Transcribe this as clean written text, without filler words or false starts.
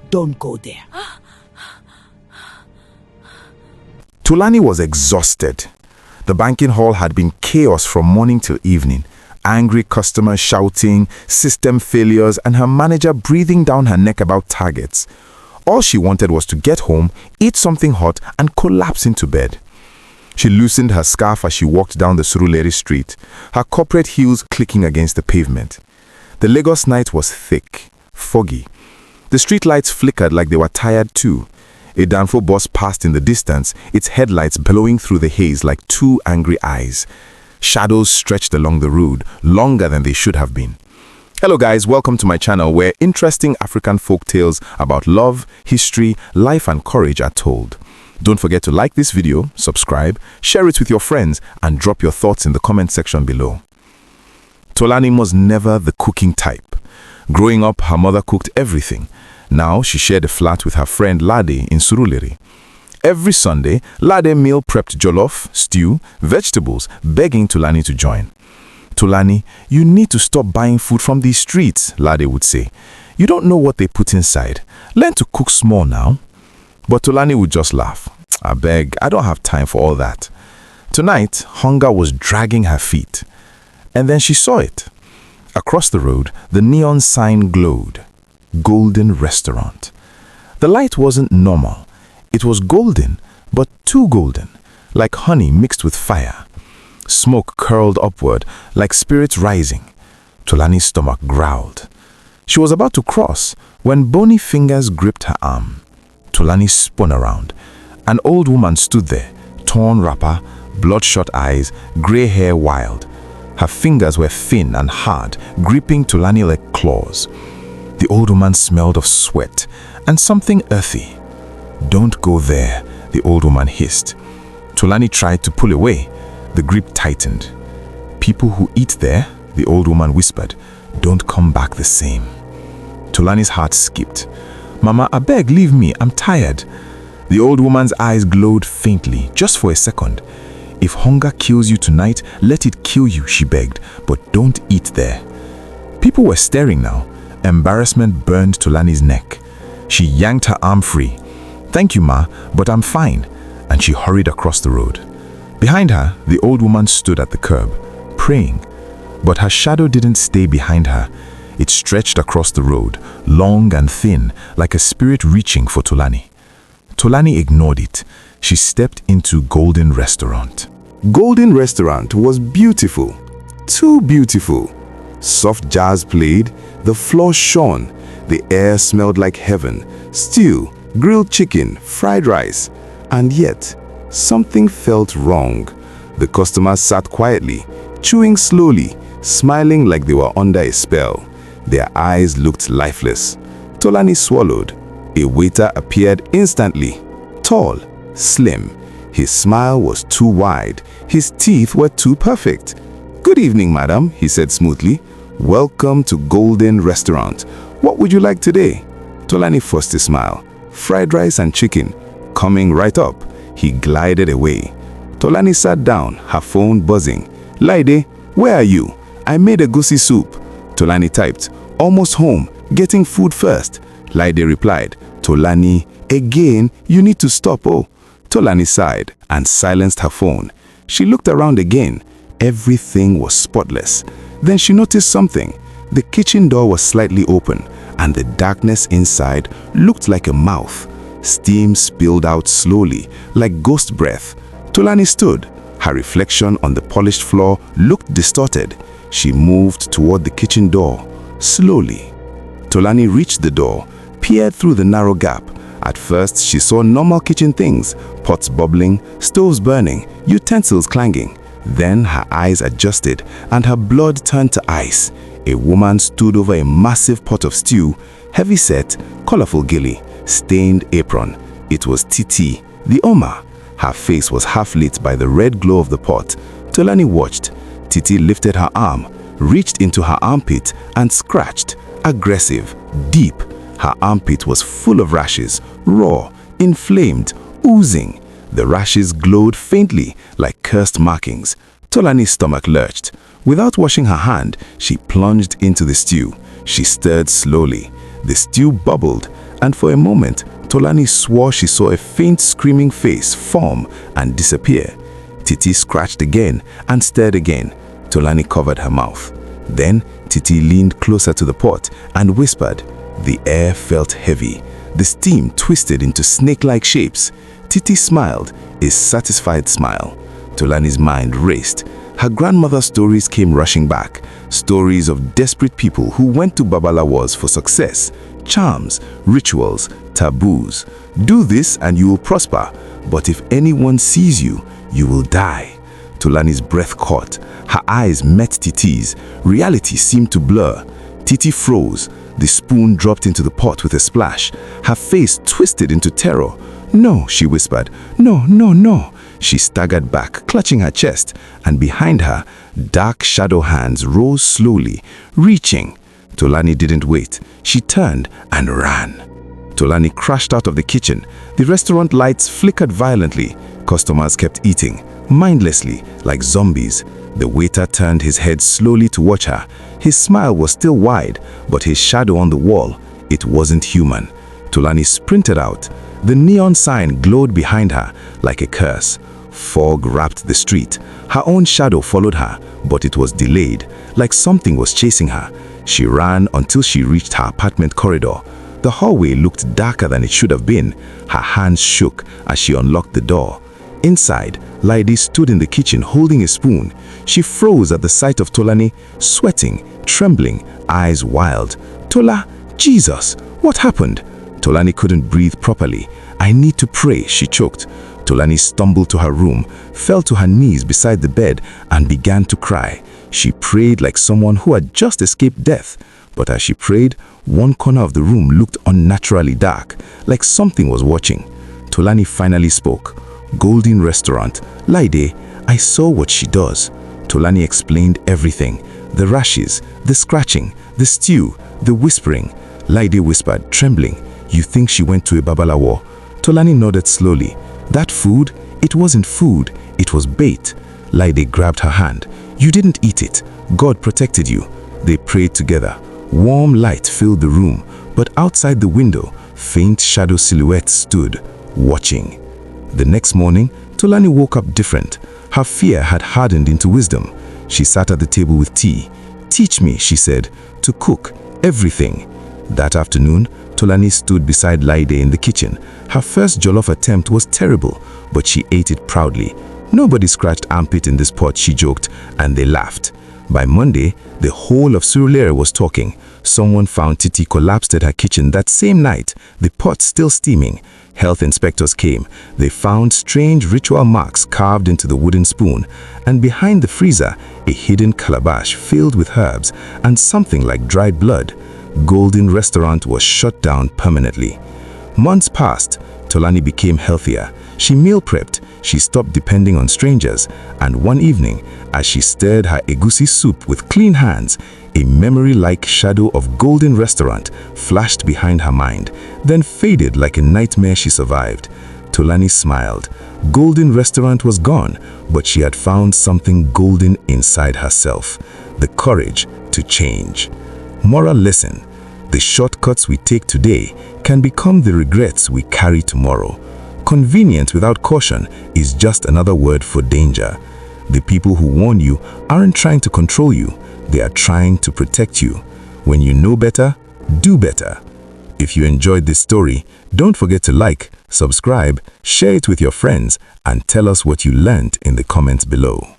Don't go there. Tolani was exhausted. The banking hall had been chaos from morning till evening. Angry customers shouting, system failures, and her manager breathing down her neck about targets. All she wanted was to get home, eat something hot, and collapse into bed. She loosened her scarf as she walked down the Surulere street, her corporate heels clicking against the pavement. The Lagos night was thick, foggy. The street lights flickered like they were tired too. A Danfo bus passed in the distance, its headlights billowing through the haze like two angry eyes. Shadows stretched along the road, longer than they should have been. Hello guys, welcome to my channel where interesting African folk tales about love, history, life and courage are told. Don't forget to like this video, subscribe, share it with your friends and drop your thoughts in the comment section below. Tolani was never the cooking type. Growing up, her mother cooked everything. Now she shared a flat with her friend Lade in Surulere. Every Sunday, Lade meal prepped jollof, stew, vegetables, begging Tolani to join. Tolani, you need to stop buying food from these streets, Lade would say. You don't know what they put inside. Learn to cook small now. But Tolani would just laugh. I beg, I don't have time for all that. Tonight, hunger was dragging her feet. And then she saw it. Across the road, the neon sign glowed. Golden Restaurant. The light wasn't normal. It was golden, but too golden, like honey mixed with fire. Smoke curled upward, like spirits rising. Tolani's stomach growled. She was about to cross when bony fingers gripped her arm. Tolani spun around. An old woman stood there, torn wrapper, bloodshot eyes, gray hair wild. Her fingers were thin and hard, gripping Tolani like claws. The old woman smelled of sweat and something earthy. Don't go there, the old woman hissed. Tolani tried to pull away. The grip tightened. People who eat there, the old woman whispered, don't come back the same. Tolani's heart skipped. Mama, I beg, leave me, I'm tired. The old woman's eyes glowed faintly, just for a second. If hunger kills you tonight, let it kill you, she begged, but don't eat there. People were staring now. Embarrassment burned Tolani's neck. She yanked her arm free. Thank you, Ma, but I'm fine. And she hurried across the road. Behind her, the old woman stood at the curb, praying. But her shadow didn't stay behind her. It stretched across the road, long and thin, like a spirit reaching for Tolani. Tolani ignored it. She stepped into Golden Restaurant. Golden Restaurant was beautiful. Too beautiful. Soft jazz played, the floor shone, the air smelled like heaven, stew, grilled chicken, fried rice. And yet, something felt wrong. The customers sat quietly, chewing slowly, smiling like they were under a spell. Their eyes looked lifeless. Tolani swallowed. A waiter appeared instantly. Tall, slim. His smile was too wide. His teeth were too perfect. Good evening, madam, he said smoothly. Welcome to Golden Restaurant. What would you like today? Tolani forced a smile. Fried rice and chicken. Coming right up. He glided away. Tolani sat down, her phone buzzing. Laide, where are you? I made a goosey soup. Tolani typed, almost home, getting food first. Laide replied, Tolani, again, you need to stop, oh. Tolani sighed and silenced her phone. She looked around again. Everything was spotless. Then she noticed something. The kitchen door was slightly open, and the darkness inside looked like a mouth. Steam spilled out slowly, like ghost breath. Tolani stood. Her reflection on the polished floor looked distorted. She moved toward the kitchen door, slowly. Tolani reached the door, peered through the narrow gap. At first, she saw normal kitchen things, pots bubbling, stoves burning, utensils clanging. Then her eyes adjusted and her blood turned to ice. A woman stood over a massive pot of stew, heavy-set, colorful gilly, stained apron. It was Titi, the Oma. Her face was half-lit by the red glow of the pot. Tolani watched. Titi lifted her arm, reached into her armpit and scratched, aggressive, deep. Her armpit was full of rashes, raw, inflamed, oozing. The rashes glowed faintly, like cursed markings. Tolani's stomach lurched. Without washing her hand, she plunged into the stew. She stirred slowly. The stew bubbled, and for a moment, Tolani swore she saw a faint screaming face form and disappear. Titi scratched again and stared again. Tolani covered her mouth. Then Titi leaned closer to the pot and whispered. The air felt heavy. The steam twisted into snake-like shapes. Titi smiled, a satisfied smile. Tolani's mind raced. Her grandmother's stories came rushing back. Stories of desperate people who went to Babalawos for success, charms, rituals, taboos. Do this and you will prosper, but if anyone sees you, you will die. Tolani's breath caught. Her eyes met Titi's. Reality seemed to blur. Titi froze. The spoon dropped into the pot with a splash. Her face twisted into terror. "No," she whispered. "No, no, no." She staggered back, clutching her chest, and behind her, dark shadow hands rose slowly, reaching. Tolani didn't wait. She turned and ran. Tolani crashed out of the kitchen. The restaurant lights flickered violently. Customers kept eating, mindlessly, like zombies. The waiter turned his head slowly to watch her. His smile was still wide, but his shadow on the wall, it wasn't human. Tolani sprinted out. The neon sign glowed behind her like a curse. Fog wrapped the street. Her own shadow followed her, but it was delayed, like something was chasing her. She ran until she reached her apartment corridor. The hallway looked darker than it should have been. Her hands shook as she unlocked the door. Inside, Lady stood in the kitchen holding a spoon. She froze at the sight of Tolani, sweating, trembling, eyes wild. "Tola, Jesus, what happened?" Tolani couldn't breathe properly. "I need to pray," she choked. Tolani stumbled to her room, fell to her knees beside the bed, and began to cry. She prayed like someone who had just escaped death. But as she prayed, one corner of the room looked unnaturally dark, like something was watching. Tolani finally spoke. "Golden Restaurant. Laide, I saw what she does." Tolani explained everything. The rashes, the scratching, the stew, the whispering. Laide whispered, trembling, "You think she went to a Babalawo?" Tolani nodded slowly. "That food, it wasn't food, it was bait." Laide grabbed her hand. "You didn't eat it. God protected you." They prayed together. Warm light filled the room, but outside the window, faint shadow silhouettes stood, watching. The next morning, Tolani woke up different. Her fear had hardened into wisdom. She sat at the table with tea. "Teach me," she said, "to cook everything." That afternoon, Tolani stood beside Laide in the kitchen. Her first jollof attempt was terrible, but she ate it proudly. "Nobody scratched armpit in this pot," she joked, and they laughed. By Monday, the whole of Surulere was talking. Someone found Titi collapsed at her kitchen that same night, the pot still steaming. Health inspectors came. They found strange ritual marks carved into the wooden spoon, and behind the freezer, a hidden calabash filled with herbs and something like dried blood. Golden Restaurant was shut down permanently. Months passed. Tolani became healthier. She meal prepped. She stopped depending on strangers. And one evening, as she stirred her egusi soup with clean hands, a memory-like shadow of Golden Restaurant flashed behind her mind, then faded like a nightmare she survived. Tolani smiled. Golden Restaurant was gone, but she had found something golden inside herself, the courage to change. Moral lesson: the shortcuts we take today can become the regrets we carry tomorrow. Convenience without caution is just another word for danger. The people who warn you aren't trying to control you, they are trying to protect you. When you know better, do better. If you enjoyed this story, don't forget to like, subscribe, share it with your friends, and tell us what you learned in the comments below.